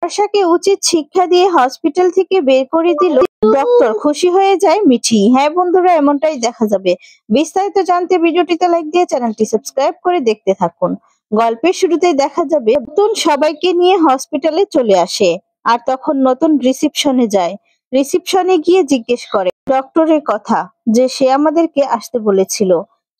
বর্ষাকে উচিত শিক্ষা দিয়ে হসপিটাল থেকে বের করে দিল ডক্টর। খুশি হয়ে যায় মিঠি। হ্যাঁ বন্ধুরা, এমনটাই দেখা যাবে। বিস্তারিত জানতে ভিডিওটিতে লাইক দিয়ে চ্যানেলটি সাবস্ক্রাইব করে দেখতে থাকুন। গল্পের শুরুতেই দেখা যাবে নতুন সবাইকে নিয়ে হসপিটালে চলে আসে আর তখন নতুন রিসিপশনে যায়। রিসিপশনে গিয়ে জিজ্ঞেস করে ডক্টরের কথা, যে সে আমাদেরকে আসতে বলেছিল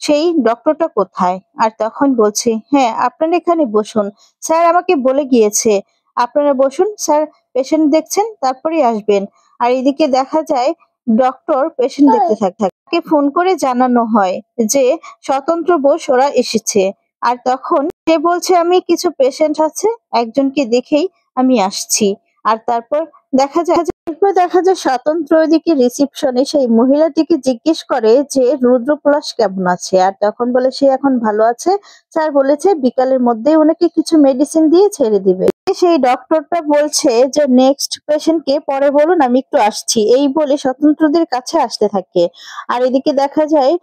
সেই ডক্টরটা কোথায়। আর তখন বলছে, হ্যাঁ আপনারা এখানে বসুন, স্যার আমাকে বলে গিয়েছে আপনারা বসুন স্যার, পেশেন্ট দেখছেন তারপরেই আসবেন। আর এদিকে দেখা যায় ডক্টর পেশেন্ট দেখতে থাকে। তাকে ফোন করে জানানো হয় যে স্বতন্ত্র বোস ওরা এসেছে। আর তখন সে বলছে আমি কিছু পেশেন্ট আছে, একজনকে দেখেই আমি আসছি। আর তারপর দেখা যায় স্বতন্ত্র ওইদিকে রিসিপশনে সেই মহিলাটিকে জিজ্ঞেস করে যে রুদ্রপলাশ কেমন আছে। আর তখন বলে সে এখন ভালো আছে, স্যার বলেছে বিকালের মধ্যেই ওনাকে কিছু মেডিসিন দিয়ে ছেড়ে দিবে। সেই ডক্টরটা বলছে যে নেক্সট পেশেন্টকে পরে বলুন, আমি একটু আসছি, এই বলে স্বতন্ত্রদের কাছে আসতে থাকে। আর এদিকে দেখা যায়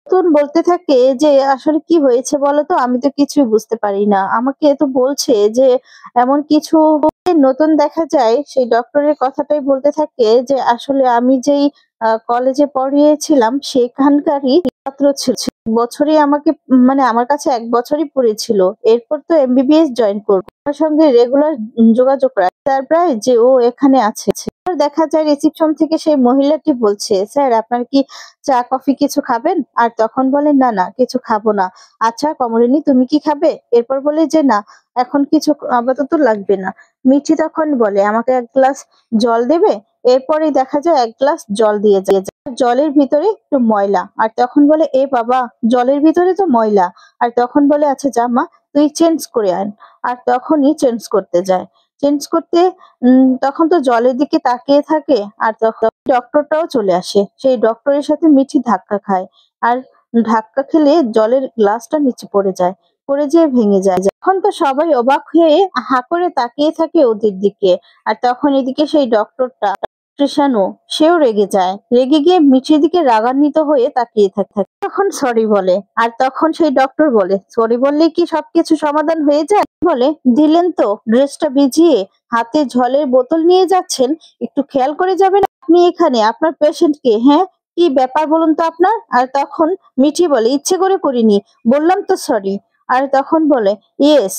নতুন বলতে থাকে যে আসলে কি হয়েছে বলতো, আমি তো কিছুই বুঝতে পারি না, আমাকে তো বলছে যে এমন কিছু। নতুন দেখা যায় সেই ডক্টরের কথাটাই বলতে থাকে যে আসলে আমি যেই কলেজে পড়িয়েছিলাম সেখানকারই ছাত্র ছিল। বছরই আমাকে মানে আমার কাছে 1 বছরই পড়েছিল। এরপর তো এমবিবিএস জয়েন করবো। আমার সঙ্গে রেগুলার যোগাযোগ রাখে। সারপ্রাইজ যে ও এখানে আছে। দেখা যায় রিসিপশন থেকে সেই মহিলাটি বলছে, স্যার আপনার কি চা কফি কিছু খাবেন? আর তখন বলে না না কিছু খাবো না। আচ্ছা কমলিনী তুমি কি খাবে? এরপর বলে যে না এখন কিছু আপাতত লাগবে না। মিঠি তখন বলে আমাকে 1 গ্লাস জল দেবে? এরপরেই দেখা যায় 1 গ্লাস জল দিয়ে যায়। জলের ভিতরে একটু ময়লা। আর তখন বলে এ বাবা, জলের ভিতরে তো ময়লা। আর তখন বলে আচ্ছা যা মা তুই চেঞ্জ করে আন। আর তখনই চেঞ্জ করতে যায়। চেঞ্জ করতে তখন তো জলের দিকে তাকিয়ে থাকে। আর তখন ডক্টরটাও চলে আসে। সেই ডক্টরের সাথে মিঠি ধাক্কা খায়। আর ধাক্কা খেলে জলের গ্লাসটা নিচে পড়ে যায়। পড়ে যেয়ে ভেঙে যায়। এখন তো সবাই অবাক হয়ে হা করে তাকিয়ে থাকে ওদের দিকে। আর তখন এদিকে সেই ডক্টরটা কৃষাণু সেও রেগে যায়। রেগে গিয়ে মিঠির দিকে রাগান্বিত হয়ে তাকিয়ে থাকে। তখন সরি বলে। আর তখন সেই ডক্টর বলে সরি বললেই কি সবকিছু সমাধান হয়ে যায়? বলে দিলেন তো, ড্রেসটা ভিজিয়ে হাতে জলের বোতল নিয়ে যাচ্ছেন, একটু খেয়াল করে যাবেন আপনি এখানে আপনার পেশেন্টকে। হ্যাঁ কি ব্যাপার বলুন তো আপনার? আর তখন মিঠি বলে ইচ্ছে করে করিনি, বললাম তো সরি। আর তখন বলে ইয়েস,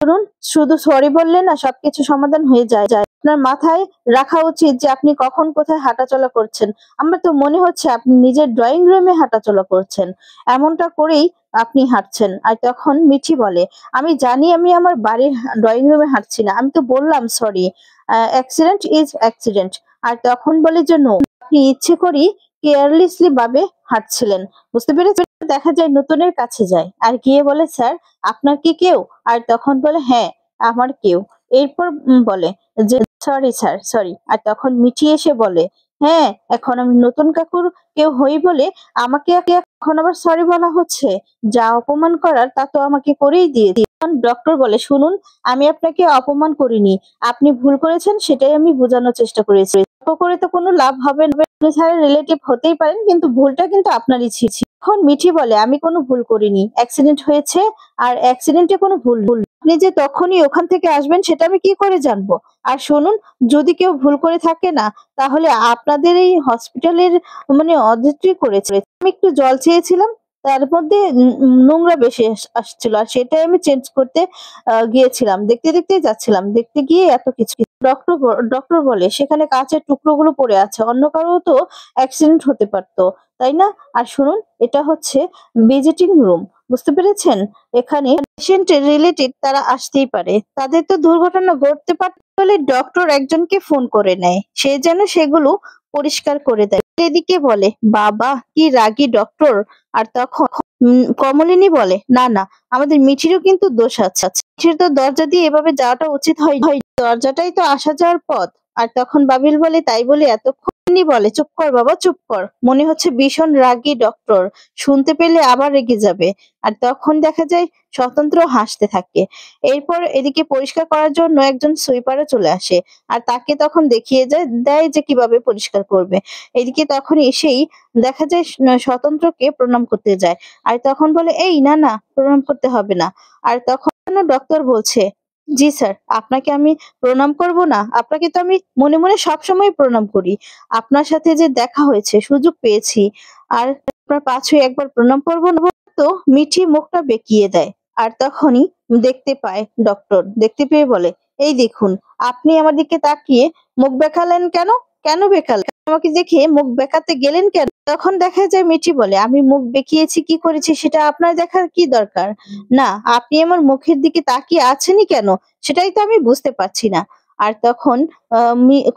শুনুন শুধু সরি বললে না সবকিছু সমাধান হয়ে যায়। আপনার মাথায় রাখা উচিত যে আপনি কখন কোথায় হাঁটাচলা করছেন। আমার তো মনে হচ্ছে আপনি নিজের ড্রয়িং রুমে হাঁটাচলা করছেন, এমনটা করেই আপনি হাঁটছেন। আর তখন মিঠি বলে আমি জানি আমি আমার বাড়ির ড্রয়িং রুমে হাঁটছি না, আমি তো বললাম সরি, অ্যাক্সিডেন্ট ইজ অ্যাক্সিডেন্ট। আর তখন বলে যে নো, আপনি ইচ্ছে করেই কেয়ারলেসলি ভাবে হাঁটছিলেন, বুঝতে পেরেছেন? দেখা যায় নতুনের কাছে যায় আর গিয়ে বলে স্যার আপনার কি কেউ? আর তখন বলে হ্যাঁ আমার কেউ। এরপর বলে যে সরি স্যার সরি। আর তখন মিঠি এসে বলে হ্যাঁ এখন আমি নতুন কাকুর কেউ হই বলে আমাকে এখন আবার সরি বলা হচ্ছে? যা অপমান করার তা তো আমাকে করেই দিয়ে। ডক্টর বলে শুনুন আমি আপনাকে অপমান করিনি, আপনি ভুল করেছেন সেটাই আমি বোঝানোর চেষ্টা করেছি। তর্ক করে তো কোনো লাভ হবে না, আপনি স্যারের রিলেটিভ হতেই পারেন কিন্তু ভুলটা কিন্তু আপনারই ছিল। তখন মিঠি বলে আমি কোনো ভুল করিনি, অ্যাক্সিডেন্ট হয়েছে আর অ্যাক্সিডেন্টে কোনো ভুল আপনি যে তখনই ওখান থেকে আসবেন সেটা আমি কি করে জানবো? আর শুনুন যদি কেউ ভুল করে থাকে না তাহলে আপনাদের এই হসপিটালের মানে অডিটরি করেছে। আমি একটু জল চেয়েছিলাম, তার মধ্যে নোংরা বেশি আসছিল আর সেটাই আমি চেঞ্জ করতে গিয়েছিলাম। দেখতে দেখতেই যাচ্ছিলাম, দেখতে গিয়ে এত কিছু। ডক্টর বলে সেখানে কাঁচের টুকরোগুলো পড়ে আছে, অন্য কারো তো অ্যাক্সিডেন্ট হতে পারতো, তাই না? আর শুনুন এটা হচ্ছে ভিজিটিং রুম, বুঝতে পেরেছেন? এখানে পেশেন্ট রিলেটেড তারা আসতেই পারে, তাদের তো দুর্ঘটনা ঘটতে পারে। বলে ডক্টর একজনকে ফোন করে নেয়, সে যেন সেগুলো পরিষ্কার করে দেয়। এদিকে বলে বাবা কি রাগী ডক্টর। আর তখন কমলিনী বলে না না আমাদের মিঠিরও কিন্তু দোষ আছে। মিঠির তো দরজা দিয়ে এভাবে যাওয়াটা উচিত হয়, দরজাটাই তো আসা যাওয়ার পথ। আর তখন বাবিল বলে তাই বলে এতক্ষণ বলে চুপ কর বাবা চুপ কর, মনে হচ্ছে ভীষণ রাগী ডক্টর, শুনতে পেলে আবার রেগে যাবে। আর তখন দেখা যায় স্বতন্ত্র হাসতে থাকে। এরপর এদিকে পরিষ্কার করার জন্য একজন সুইপারও চলে আসে আর তাকে তখন দেখিয়ে দেয় যে কিভাবে পরিষ্কার করবে। এদিকে তখন এসেই দেখা যায় স্বতন্ত্রকে প্রণাম করতে যায়। আর তখন বলে এই না না প্রণাম করতে হবে না। আর তখন ডক্টর বলছে জি স্যার, আপনাকে আমি প্রণাম করব না? আপনাকে তো আমি মনে, মনে সবসময় প্রণাম করি। আপনার সাথে যে দেখা হয়েছে, সুযোগ পেয়েছি। আর আপনার পা ছুঁয়ে একবার প্রণাম করব না? তো মিঠি মুখটা বেঁকিয়ে দেয়। আর তখনই দেখতে পায় ডক্টর। দেখতে পেয়ে বলে, "এই দেখুন, আপনি আমার দিকে তাকিয়ে মুখ বেঁকালেন কেন? কেন বেঁকালেন? আমাকে দেখে মুখ বেঁকাতে গেলেন কেন?" তখন দেখা যায় মিঠি বলে, "আমি মুখ বেঁকিয়েছি, কি করেছি সেটা আপনার দেখার কি দরকার? না, আপনি আমার মুখের দিকে তাকিয়ে আছেনই কেন? সেটাই তো আমি বুঝতে পারছি না।" আর তখন আ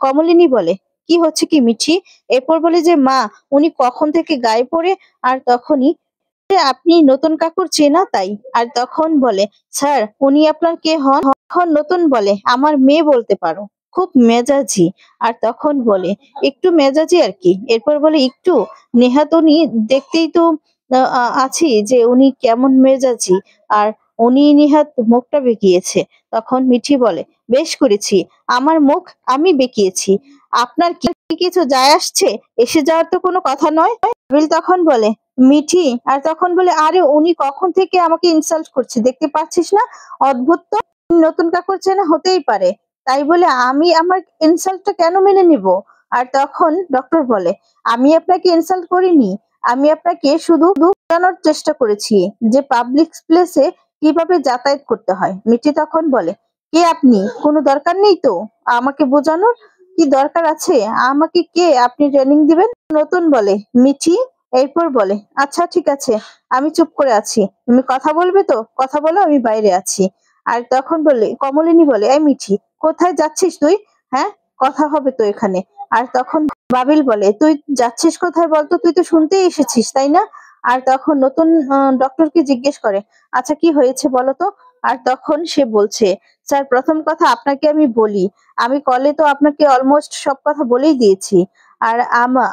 কমলিনী বলে, "কি হচ্ছে কি মিঠি?" এরপর বলে যে, "মা, উনি কখন থেকে গায়ে পড়ে।" আর তখনই আপনি নতুন কাকুর চেনা তাই। আর তখন বলে, "স্যার, উনি আপনার কে হন?" তখন নতুন বলে, "আমার মেয়ে বলতে পারো। খুব মেজাজি।" আর তখন বলে, "একটু মেজাজি আরকি।" এরপর বলে, "একটু? নেহাত উনি দেখতেই তো আ আ আছি যে উনি কেমন মেজাজি। আর উনি নেহাত মুখটা বেঁকিয়েছে।" তখন মিঠি বলে, "বেশ করেছি। আমার মুখ আমি বেঁকিয়েছি। আপনার কি কিছু যায় আসছে? এসে যাওয়ার তো কোনো কথা নয়।" নাবিল তখন বলে, "মিঠি।" আর তখন বলে, "আরে উনি কখন থেকে আমাকে ইনসাল্ট করছে দেখতে পাচ্ছিস না? অদ্ভুত তো! নতুন কাকুর চেনা হতেই পারে। তাই বলে আমি আমার ইনসাল্টটা কেন মেনে নিব?" আর তখন ডক্টর বলে, "আমি আপনাকে ইনসাল্ট করিনি। আমি আপনাকে শুধু বোঝানোর চেষ্টা করেছি যে পাবলিক প্লেসে কিভাবে যাতায়াত করতে হয়।" মিঠি তখন বলে, "কে আপনি? কোনো দরকার নেই তো আমাকে বোঝানোর। কি দরকার আছে? আমাকে কে আপনি ট্রেনিং দিবেন?" নতুন বলে, "মিঠি।" এরপর বলে, "আচ্ছা ঠিক আছে, আমি চুপ করে আছি। তুমি কথা বলবে তো? কথা বলো, আমি বাইরে আছি।" আর তখন বলে কমলিনী বলে, "এই মিঠি, কোথায় যাচ্ছিস তুই? হ্যাঁ? কথা হবে তো এখানে।" আর তখন বাবিল বলে, "তুই যাচ্ছিস কোথায় বলতো? তুই তো শুনতেই এসেছিস, তাই না?" আর তখন নতুন ডক্টরকে জিজ্ঞেস করে, "আচ্ছা কি হয়েছে বলো তো?" আর তখন সে বলছে, "স্যার, প্রথম কথা আপনাকে আমি বলি, আমি কলে তো আপনাকে অলমোস্ট সব কথা বলেই দিয়েছি। আর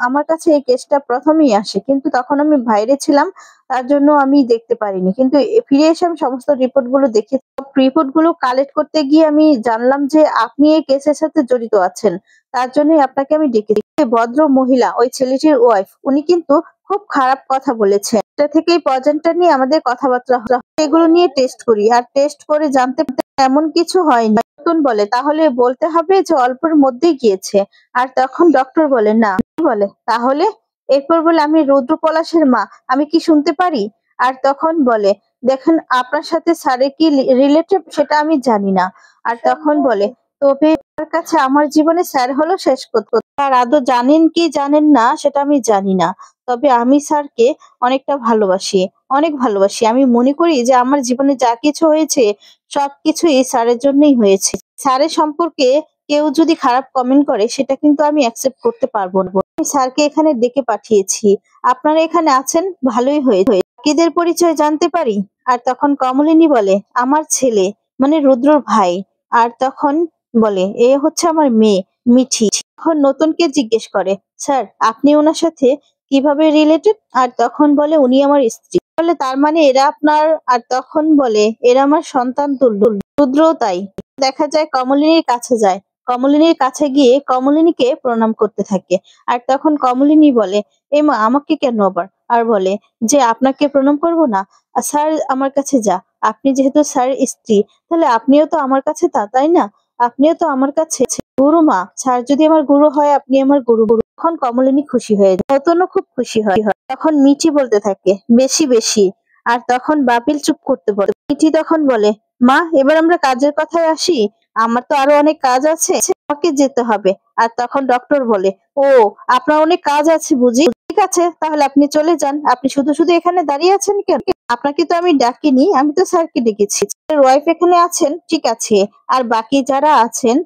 আমার কাছে এই কেসটা ১ম এই আসে। কিন্তু তখন আমি বাইরে ছিলাম। তার জন্য আমি দেখতে পারিনি। কিন্তু ফিরে এসে আমি সমস্ত রিপোর্ট গুলো দেখেছি। সব রিপোর্ট গুলো কালেক্ট করতে গিয়ে আমি জানলাম যে আপনি এই কেসের সাথে জড়িত আছেন। তার জন্যই আপনাকে আমি ডেকেছি। যে ভদ্র মহিলা, ওই ছেলেটির ওয়াইফ, উনি কিন্তু খুব খারাপ কথা বলেছেন। এটা থেকেই পয়জনটা নিয়ে আমাদের কথাবার্তা হলো। এগুলো নিয়ে টেস্ট করি। আর টেস্ট করে জানতে এমন কিছু হয়নি।" নতুন বলে, "তাহলে বলতে হবে যে অল্পের মধ্যেই গিয়েছে।" আর তখন ডক্টর বলে, "না।" বলে, "তাহলে?" এরপর বলে, "আমি রুদ্র পলাশের মা। আমি কি শুনতে পারি?" আর তখন বলে, "দেখেন, আপনার সাথে স্যারের কি রিলেটেড সেটা আমি জানি না।" আর তখন বলে, "তবে আমার কাছে আমার জীবনে স্যার হলো শেষ কথা। স্যার আদৌ জানেন কি জানেন না সেটা আমি জানি না। তবে আমি স্যারকে অনেকটা ভালোবাসি, অনেক ভালোবাসি। আমি মনে করি যে আমার জীবনে যা কিছু হয়েছে সবকিছুই স্যারের জন্যই হয়েছে। স্যারের সম্পর্কে কেউ যদি খারাপ কমেন্ট করে সেটা কিন্তু আমি অ্যাকসেপ্ট করতে পারব না। আমি স্যারকে এখানে ডেকে পাঠিয়েছি। আপনারা এখানে আছেন, ভালোই হয়েছে। বাকিদের পরিচয় জানতে পারি?" আর তখন কমলিনী বলে, "আমার ছেলে, মানে রুদ্রর ভাই।" আর তখন বলে, "এ হচ্ছে আমার মেয়ে, মিঠি।" তখন নতুনকে জিজ্ঞেস করে, "স্যার, আপনি ওনার সাথে কিভাবে রিলেটেড?" আর তখন বলে, "উনি আমার স্ত্রী।" বলে, "তার মানে এরা আপনার?" আর তখন বলে, "এরা আমার সন্তান তুল্য।" রুদ্রও তাই। দেখা যায় কমলিনীর কাছে যায়। কমলিনীর কাছে গিয়ে কমলিনীকে প্রণাম করতে থাকে। আর তখন কমলিনী বলে, "এমা, আমাকে কেন আবার?" আর বলে যে, "আপনাকে প্রণাম করব না? স্যার আমার কাছে যা। আপনি যেহেতু স্যারের স্ত্রী, তাহলে আপনিও তো আমার কাছে তাই না? আপনিও তো আমার কাছে গুরু মা। স্যার যদি আমার গুরু হয়, আপনি আমার গুরু।" তখন কমলিনী খুশি হয়ে যায়। নতুনও খুব খুশি হয়। তখন মিঠি বলতে থাকে, "বেশি, বেশি।" আর তখন বাপিল চুপ করতে বলে। মিঠি তখন বলে, "মা, এবার আমরা কাজের কথায় আসি। আমার তো আরো অনেক কাজ আছে। আমাকে যেতে হবে।" আর তখন ডক্টর বলে, "ও, আপনার অনেক কাজ আছে বুঝি? ঠিক আছে, তাহলে আপনি চলে যান। আপনি শুধু, শুধু এখানে দাঁড়িয়ে আছেন কেন? আপনাকে তো আমি ডাকিনি, আমি তো স্যারকে ডেকেছি। স্যারের ওয়াইফ এখানে আছেন, ঠিক আছে। আর বাকি যারা আছেন,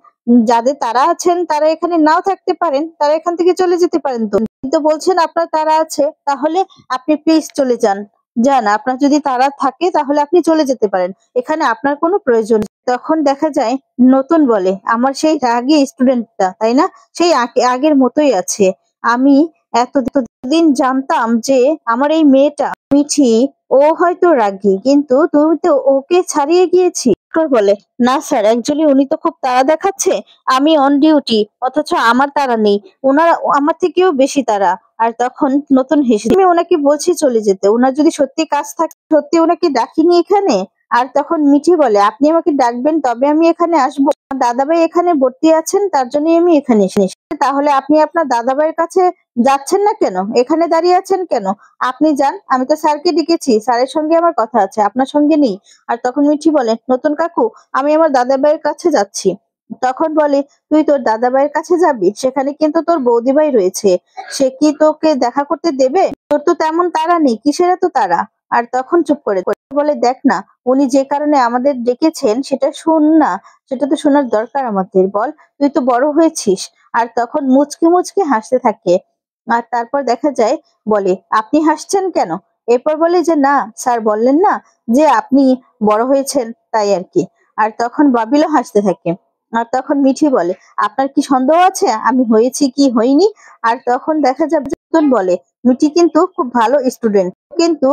যাদের তারা আছেন তারা এখানে নাও থাকতে পারেন। তারা এখান থেকে চলে যেতে পারেন তো। কিন্তু বলছেন আপনার তাড়া আছে, তাহলে আপনি প্লিজ চলে যান। যান, আপনার যদি তাড়া থাকে তাহলে আপনি চলে যেতে পারেন। এখানে আপনার কোনো প্রয়োজন নেই।" তখন দেখা যায় নতুন বলে, "আমার সেই রাগী স্টুডেন্টটা, তাই না? সেই আগের মতোই আছে। আমি এতদিন জানতাম যে আমার এই মেয়েটা মিঠি, ও হয়তো রাগী, কিন্তু তুমি তো ওকে ছাড়িয়ে গিয়েছি।" ডক্টর বলে, "না স্যার, অ্যাকচুয়ালি উনি তো খুব তাড়া দেখাচ্ছে। আমি অন ডিউটি, অথচ আমার তাড়া নেই। উনার আমার থেকেও বেশি তাড়া।" আর তখন নতুন হেসে, "আমি ওনাকে বলছি চলে যেতে। উনার যদি সত্যি কাজ থাকে, সত্যি ওনাকে ডাকিনি এখানে। আর তখন মিঠি বলে, আপনি আমাকে ডাকবেন তবে আমি এখানে আসবো। আমার দাদাভাই এখানে ভর্তি আছেন, তার জন্যই আমি এখানে এসেছি। তাহলে আপনি আপনার দাদাভাইয়ের কাছে যাচ্ছেন না কেন? এখানে দাঁড়িয়ে আছেন কেন? আপনি যান, আমি তো স্যারকে ডেকেছি, স্যারের সঙ্গে আমার কথা আছে, আপনার সঙ্গে নেই। আর তখন মিঠি বলে, নতুন কাকু, আমি আমার দাদাভাইয়ের কাছে যাচ্ছি। তখন বলে, তুই তোর দাদাভাইয়ের কাছে যাবি? সেখানে কিন্তু তোর বৌদিভাই রয়েছে, সে কি তোকে দেখা করতে দেবে? তোর তো তেমন তাড়া নেই, কিসের এত তাড়া? আর তখন চুপ করে বলে, দেখ না, উনি যে কারণে আমাদের ডেকেছেন সেটা শোন না, সেটা তো শোনার দরকার আমাদের, বল, তুই তো বড় হয়েছিস। আর তখন মুচকি মুচকি হাসতে থাকে। আর তারপর দেখা যায়, বলে, আপনি হাসছেন কেন? এরপর বলে যে, না স্যার বললেন না যে আপনি বড় হয়েছেন, তাই আর কি। আর তখন বাবিলও হাসতে থাকে। আর তখন মিঠি বলে, আপনার কি সন্দেহ আছে আমি হয়েছি কি হইনি? আর তখন দেখা যাবে যে নতুন বলে, মিঠি কিন্তু খুব ভালো স্টুডেন্ট, কিন্তু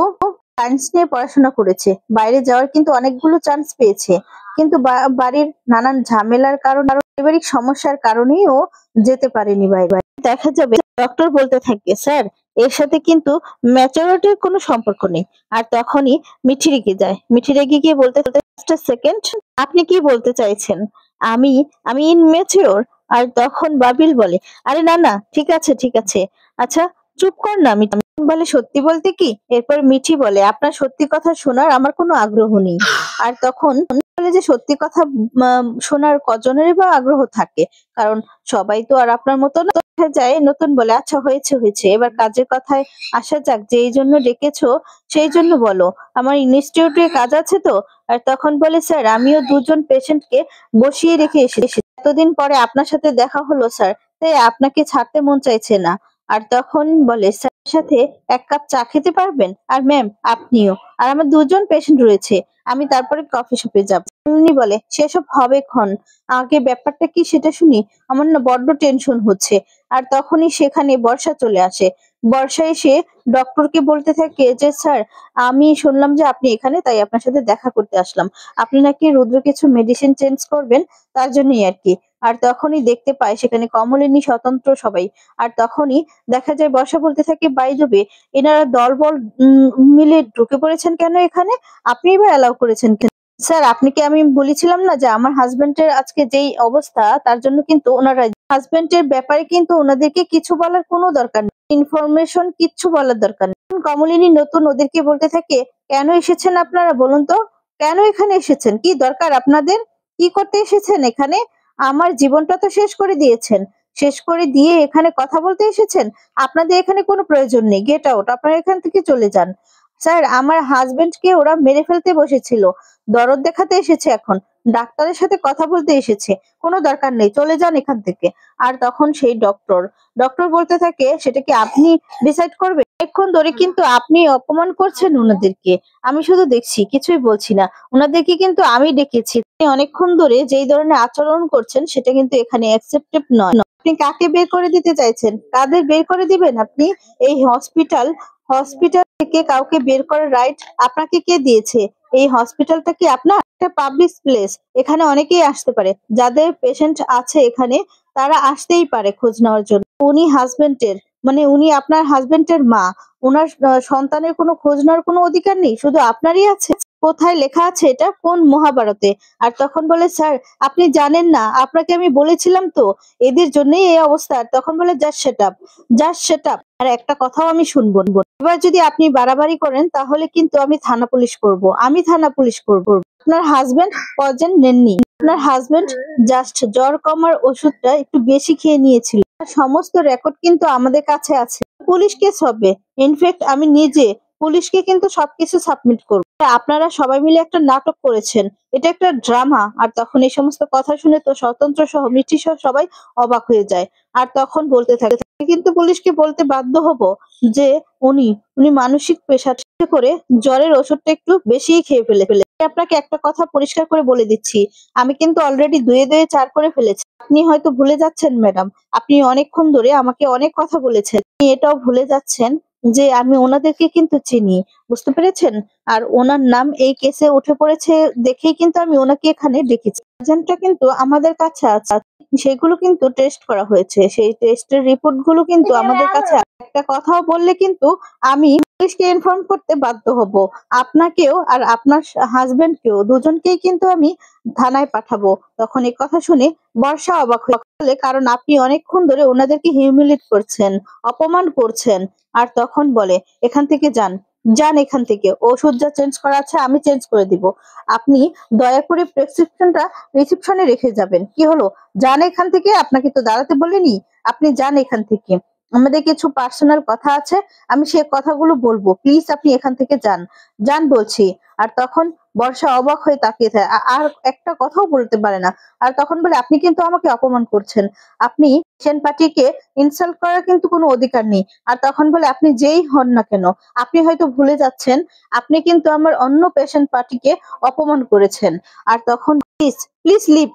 সায়েন্স নিয়ে পড়াশোনা করেছে, বাইরে যাওয়ার কিন্তু অনেকগুলো চান্স পেয়েছে, কিন্তু বাড়ির নানান ঝামেলার কারণ আর পারিবারিক সমস্যার কারণেই ও যেতে পারেনি বাইরে। দেখা যাবে ডক্টর বলতে থাকে, স্যার এর সাথে কিন্তু ম্যাচুরিটির কোনো সম্পর্ক নেই। আর তখনই মিঠি রেগে যায়, মিঠি রেগে গিয়ে বলতে সেকেন্ড, আপনি কি বলতে চাইছেন? আমি আমি ইনম্যাচিওর? আর তখন বাবিল বলে, আরে না না, ঠিক আছে ঠিক আছে, আচ্ছা চুপ কর না মিঠি। বলে, সত্যি বলতে কি? এরপর মিঠি বলে, আপনার সত্যি কথা শোনার আমার কোনো আগ্রহ নেই। আর তখন বলে যে, সত্যি কথা শোনার কজনেরই বা আগ্রহ থাকে, কারণ সবাই তো আর আপনার মতো না। দেখা যায় নতুন বলে, আচ্ছা হয়েছে হয়েছে, এবার কাজের কথায় আসা যাক, যে এই জন্য ডেকেছো সেই জন্য বলো, আমার ইনস্টিটিউটে কাজ আছে তো। আর তখন বলে, স্যার আমিও দুজন পেশেন্টকে বসিয়ে রেখে এসেছি, এতদিন পরে আপনার সাথে দেখা হলো স্যার, তাই আপনাকে ছাড়তে মন চাইছে না। আর তখন বলে, স্যারের সাথে এক কাপ চা খেতে পারবেন? আর ম্যাম আপনিও, আর আমার দুজন পেশেন্ট রয়েছে, আমি তারপরে কফি শপে যাব। উনি বলে, সেসব হবে ক্ষণ, আগে ব্যাপারটা কি সেটা শুনি, আমার না বড্ড টেনশন হচ্ছে। আর তখনই সেখানে বর্ষা চলে আসে। বর্ষা এসে ডক্টরকে বলতে থাকে যে, স্যার আমি শুনলাম যে আপনি এখানে, তাই আপনার সাথে দেখা করতে আসলাম। আপনি নাকি রুদ্র কিছু মেডিসিন চেঞ্জ করবেন, তার জন্যই আর কি। আর তখনই দেখতে পায় সেখানে কমলিনী, স্বতন্ত্র সবাই। আর তখনই দেখা যায় বর্ষা বলতে থাকে, বাই দ্য ওয়ে, এনারা দলবল মিলে ঢুকে পড়েছেন কেন এখানে? আপনি এবার অ্যালাউ করেছেন কেন? স্যার আপনি কি, আমি বলেছিলাম না যে আমার হাজবেন্ডের আজকে যেই অবস্থা, তার জন্য কিন্তু ওনারা হাজবেন্ডের ব্যাপারে কিন্তু ওনাদেরকে কিছু বলার কোনো দরকার নেই, ইনফরমেশন কিচ্ছু বলার দরকার নেই। কমলিনী নতুন ওদেরকে বলতে থাকে, কেন এসেছেন আপনারা বলুন তো, কেন এখানে এসেছেন? কি দরকার আপনাদের? কি করতে এসেছেন এখানে? আমার জীবনটা তো শেষ করে দিয়েছেন, শেষ করে দিয়ে এখানে কথা বলতে এসেছেন? আপনাদের এখানে কোনো প্রয়োজন নেই, গেট আউট, আপনারা এখান থেকে চলে যান। স্যার আমার হাজবেন্ডকে ওরা মেরে ফেলতে বসেছিল, দরদ দেখাতে এসেছে, এখন ডাক্তারের সাথে কথা বলতে এসেছে, কোনো দরকার নেই, চলে যান এখান থেকে। আর তখন সেই ডক্টর বলতে থাকে, সেটা কি আপনি ডিসাইড করবেন? অনেকক্ষণ ধরে কিন্তু আপনি অপমান করছেন ওনাদেরকে, আমি শুধু দেখছি, কিছুই বলছি না। ওনাদেরকে কিন্তু আমি ডেকেছি, আপনি অনেকক্ষণ ধরে যেই ধরনের আচরণ করছেন সেটা কিন্তু এখানে অ্যাকসেপ্টেড নয়। আপনি কাকে বের করে দিতে চাইছেন? কাদের বের করে দিবেন আপনি? এই হসপিটাল থেকে কাউকে বের করার রাইট আপনাকে কে দিয়েছে? এই হসপিটালটা কি আপনার? একটা পাবলিক প্লেস, এখানে অনেকেই আসতে পারে, যাদের পেশেন্ট আছে এখানে তারা আসতেই পারে খোঁজ নেওয়ার জন্য। উনি হাজবেন্ডের, মানে উনি আপনার হাজবেন্ডের মা, ওনার সন্তানের কোনো খোঁজ নেওয়ার কোনো অধিকার নেই, শুধু আপনারই আছে। কোথায় লেখা আছে এটা? কোন মহাভারতে? আর তখন বলে, স্যার আপনি জানেন না, আপনাকে আমি বলেছিলাম তো এদের জন্যই এই অবস্থা। আর তখন বলে, just set up, just set up, আর একটা কথাও আমি শুনবো না। এবার যদি আপনি বাড়াবাড়ি করেন তাহলে কিন্তু আমি থানা পুলিশ করব, আমি থানা পুলিশ করব। আপনার হাজবেন্ড পয়জন নেননি, আপনার হাজবেন্ড জাস্ট জ্বর কমার ওষুধটা একটু বেশি খেয়ে নিয়েছিল, সমস্ত রেকর্ড কিন্তু আমাদের কাছে আছে, পুলিশ কেস হবে। ইনফ্যাক্ট আমি নিজে পুলিশকে কিন্তু সবকিছু সাবমিট করব। আপনারা সবাই মিলে একটা নাটক করেছেন, এটা একটা ড্রামা। আর তখন এই সমস্ত কথা শুনে তো স্বতন্ত্র সহ মিষ্টি সহ সবাই অবাক হয়ে যায়। আর তখন বলতে থাকে, কিন্তু পুলিশকে বলতে বাধ্য হব যে উনি উনি মানসিক প্রেসার করে জ্বরের ওষুধটা একটু বেশিই খেয়ে ফেলে। আপনাকে একটা কথা পরিষ্কার করে বলে দিচ্ছি, আমি কিন্তু অলরেডি দুয়ে দুয়ে চার করে ফেলেছি। আপনি হয়তো ভুলে যাচ্ছেন ম্যাডাম, আপনি অনেকক্ষণ ধরে আমাকে অনেক কথা বলেছেন, আপনি এটাও ভুলে যাচ্ছেন যে আমি ওনাদেরকে কিন্তু চিনি, বুঝতে পেরেছেন? আর ওনার নাম এই কেসে উঠে পড়েছে দেখেই কিন্তু আমি ওনাকে এখানে ডেকেছি। এজেন্টটা কিন্তু আমাদের কাছে আছে, সেগুলো কিন্তু টেস্ট করা হয়েছে। সেই টেস্টের রিপোর্ট গুলো কিন্তু আমাদের কাছে একটা কথাও বললে কিন্তু আমি পুলিশকে ইনফর্ম করতে বাধ্য হব। আপনাকেও আর আপনার হাসব্যান্ডকেও দুজনকেই কিন্তু আমি থানায় পাঠাবো। তখন এই কথা শুনে বর্ষা অবাক হয়ে বলে, কারণ আপনি অনেকক্ষণ ধরে ওনাদেরকে হিউমিলিয়েট করছেন, অপমান করছেন। আর তখন বলে, এখান থেকে যান, যান এখান থেকে। ওষুধ যা চেঞ্জ করা আছে আমি চেঞ্জ করে দিব। আপনি দয়া করে প্রেসক্রিপশনটা রিসিপশনে রেখে যাবেন। কি হলো, যান এখান থেকে, আপনাকে তো দাঁড়াতে বলিনি, আপনি যান এখান থেকে। আমাদের কিছু পার্সোনাল কথা আছে, আমি সে কথাগুলো বলবো, প্লিজ আপনি এখান থেকে যান, যান বলছি। আর তখন বর্ষা অবাক হয়ে তাকিয়ে থাকে, আর একটা কথাও বলতে পারে না। আর তখন বলে, আপনি কিন্তু আমাকে অপমান করছেন, আপনি পেশেন্ট পার্টিকে ইনসাল্ট করার কিন্তু কোনো অধিকার নেই। আর তখন বলে, আপনি যেই হন না কেন, আপনি হয়তো ভুলে যাচ্ছেন আপনি কিন্তু আমার অন্য পেশেন্ট পার্টিকে অপমান করেছেন। আর তখন please please leave,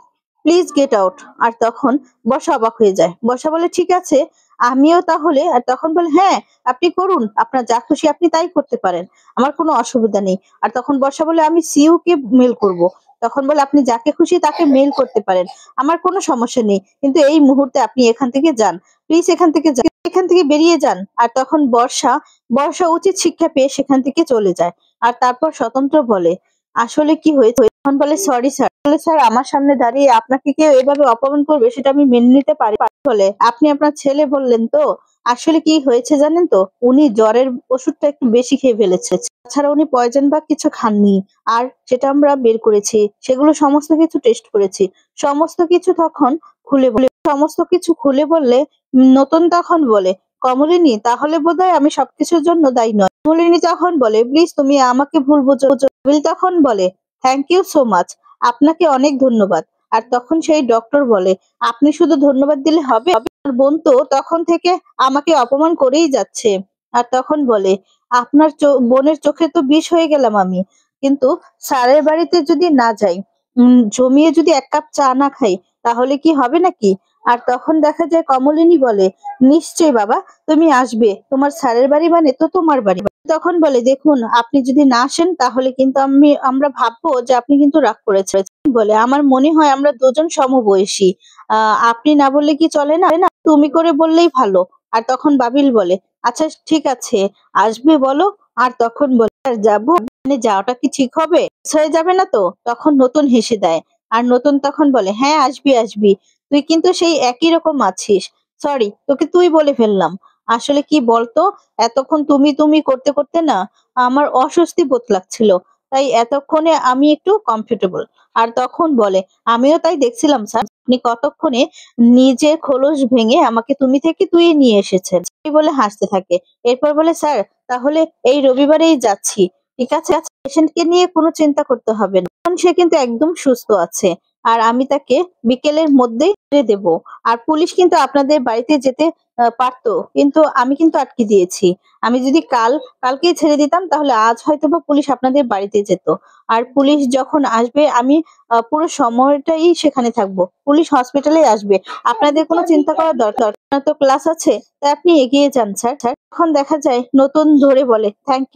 please get out. আর তখন বর্ষা অবাক হয়ে যায়। বর্ষা বলে, ঠিক আছে, আমিও তাহলে। আর তখন বলে, হ্যাঁ আপনি করুন, আপনার যা খুশি আপনি তাই করতে পারেন, আমার কোনো অসুবিধা নেই। আর তখন বর্ষা বলে, আমি সিইও কে মেল করব। তখন বলে, আপনি যাকে খুশি তাকে মেল করতে পারেন, আমার কোনো সমস্যা নেই, কিন্তু এই মুহূর্তে আপনি এখান থেকে যান, প্লিজ এখান থেকে যান, এখান থেকে বেরিয়ে যান। আর তখন বর্ষা বর্ষা উচিত শিক্ষা পেয়ে সেখান থেকে চলে যায়। আর তারপর স্বতন্ত্র বলে, আসলে কি হয়েছে? তখন বলে, সরি স্যার, বলে, স্যার আমার সামনে দাঁড়িয়ে আপনাকে কেউ এভাবে অপমান করবে সেটা আমি মেনে নিতে পারি। বলে, আপনি আপনার ছেলে বললেন তো, আসলে কি হয়েছে জানেন তো, উনি জ্বরের ওষুধটা একটু বেশি খেয়ে ফেলেছে, তাছাড়া উনি পয়জন বা কিছু খাননি। আর সেটা আমরা বের করেছি, সেগুলো সমস্ত কিছু টেস্ট করেছি, সমস্ত কিছু তখন খুলে বলে, সমস্ত কিছু খুলে বললে নতুন তখন বলে, কমলিনী, তাহলে বোধহয় আমি সবকিছুর জন্য দায়ী নয়। কমলিনী তখন বলে, প্লিজ তুমি আমাকে ভুল বুঝো। বিল তখন বলে, থ্যাংক ইউ সো মাচ, আপনাকে অনেক ধন্যবাদ। আর তখন সেই ডক্টর বলে, আপনি শুধু ধন্যবাদ দিলে হবে? আমার বোন তো তখন থেকে আমাকে অপমান করেই যাচ্ছে। আর তখন বলে, আপনার বোনের চোখে তো বিষ হয়ে গেলাম আমি, কিন্তু স্যারের বাড়িতে যদি না যাই, জমিয়ে যদি এক কাপ চা না খাই, তাহলে কি হবে নাকি? আর তখন দেখা যায় কমলিনী বলে, নিশ্চয়ই বাবা, তুমি আসবে, তোমার স্যারের বাড়ি মানে তো তোমার বাড়ি। তখন বলে, দেখুন আপনি যদি না আসেন তাহলে কিন্তু আমরা ভাববো যে আপনি কিন্তু রাগ করেছেন। বলে, আমার মনে হয় আমরা দুজন সমবয়সী, আপনি না বললে কি চলে না? না, তুমি করে বললেই ভালো। আর তখন বাবিল বলে, আচ্ছা ঠিক আছে, আসবে বলো। আর তখন বলে, "আর যাবো, মানে যাওয়াটা কি ঠিক হবে? হয়ে যাবে না তো?" তখন নতুন হেসে দেয়। আর নতুন তখন বলে, হ্যাঁ আসবি আসবি, তুই কিন্তু সেই একই রকম আছিস। সরি, তোকে তুই বলে ফেললাম। আসলে কি বলতো, এতক্ষণ তুমি তুমি করতে করতে না আমার অস্বস্তি বোধ লাগছিল, তাই এতক্ষণে আমি একটু কমফোর্টেবল। আর তখন বলে, আমিও তাই দেখছিলাম স্যার, আপনি কতক্ষণে নিজের খোলস ভেঙে আমাকে তুমি থেকে তুই নিয়ে এসেছেন। এই বলে হাসতে থাকে। এরপর বলে, স্যার তাহলে এই রবিবারেই যাচ্ছি, ঠিক আছে? পেশেন্টকে নিয়ে কোনো চিন্তা করতে হবে না, এখন সে কিন্তু একদম সুস্থ আছে, আর আমি তাকে বিকেলের মধ্যেই ছেড়ে দেব। আর পুলিশ কিন্তু আপনাদের বাড়িতে যেতে পারতো, কিন্তু আমি কিন্তু আটকে দিয়েছি। আমি যদি কালকেই ছেড়ে দিতাম তাহলে আজ হয়তোবা পুলিশ আপনাদের বাড়িতে যেত। আর পুলিশ যখন আসবে আমি পুরো সময়টাই সেখানে থাকবো, পুলিশ হসপিটালে আসবে, আপনাদের কোনো চিন্তা করার দরকার আপনার তো ক্লাস আছে, তাই আপনি এগিয়ে যান স্যার। তখন দেখা যায় নতুন ধরে বলে, থ্যাংক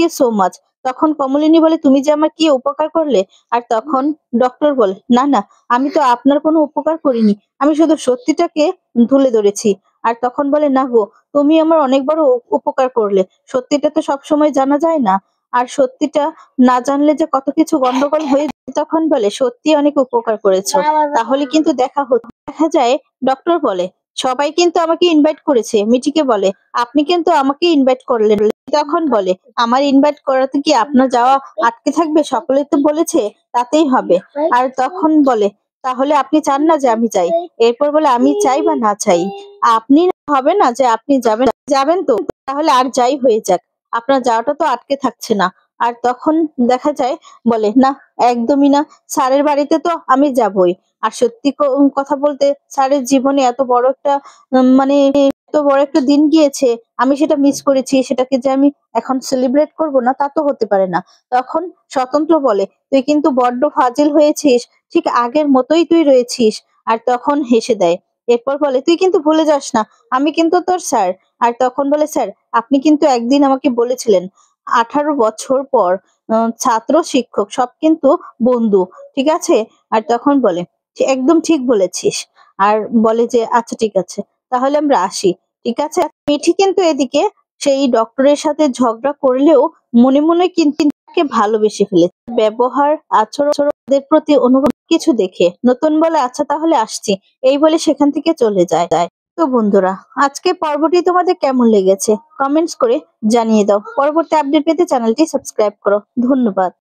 ইউ সো মাচ। তখন কমলিনী বলে, তুমি যে আমার কি উপকার করলে? আর তখন ডক্টর বলে, না না, আমি তো আপনার কোনো উপকার করিনি, আমি শুধু সত্যিটাকে তুলে ধরেছি। আর তখন বলে, না গো, তুমি আমার অনেক বড় উপকার করলে, সত্যিটা তো সবসময় জানা যায় না, আর সত্যিটা না জানলে যে কত কিছু গন্ডগোল হয়ে যায়। তখন বলে, সত্যি অনেক উপকার করেছো, তাহলে কিন্তু দেখা হতো। দেখা যায় ডক্টর বলে, সবাই কিন্তু আমাকে ইনভাইট করেছে। মিঠিকে বলে, আপনি কিন্তু আমাকে ইনভাইট করলেন। তখন বলে, আমার ইনভাইট করাতে কি আপনার যাওয়া আটকে থাকবে? সকলে তো বলেছে, তাতেই হবে। আর তখন বলে, তাহলে আপনি চান না যে আমি যাই? এরপর বলে, আমি চাই বা না চাই, আপনি হবে না যে আপনি যাবেন, যাবেন তো? তাহলে আর যাই হয়ে যাক, আপনার যাওয়াটা তো আটকে থাকছে না। আর তখন দেখা যায় বলে, না একদমই না, স্যারের বাড়িতে তো আমি যাবই। আর সত্যি কথা বলতে, স্যারের জীবনে এত বড় একটা মানে এত বড় একটা দিন গিয়েছে, আমি সেটা মিস করেছি, সেটাকে যে আমি এখন সেলিব্রেট করব না তা তো হতে পারে না। তখন স্বতন্ত্র বলে, তুই কিন্তু বড্ড ফাজিল হয়েছিস, ঠিক আগের মতোই তুই রয়েছিস। আর তখন হেসে দেয়। এরপর বলে, তুই কিন্তু ভুলে যাস না, আমি কিন্তু তোর স্যার। আর তখন বলে, স্যার আপনি কিন্তু একদিন আমাকে বলেছিলেন 18 বছর পর ছাত্র শিক্ষক সব কিন্তু বন্ধু, ঠিক আছে? আর তখন বলে, একদম ঠিক বলেছিস, আর বলে যে আচ্ছা ঠিক আছে, তাহলে আমরা আসি। ঠিক আছে? মিঠি কিন্তু এদিকে সেই ডক্টরের সাথে ঝগড়া করলেও মনে মনে কিন্তু তাকে ভালোবেসে ফেলেছে। ব্যবহার, আচরণ, ওদের প্রতি অনুভব কিছু দেখে নতুন বলে আচ্ছা তাহলে আসছি, এই বলে সেখান থেকে চলে যায়। তো বন্ধুরা, আজকে পর্বটি তোমাদের কেমন লেগেছে কমেন্টস করে জানিয়ে দাও। পরবর্তী আপডেট পেতে চ্যানেলটি সাবস্ক্রাইব করো। ধন্যবাদ।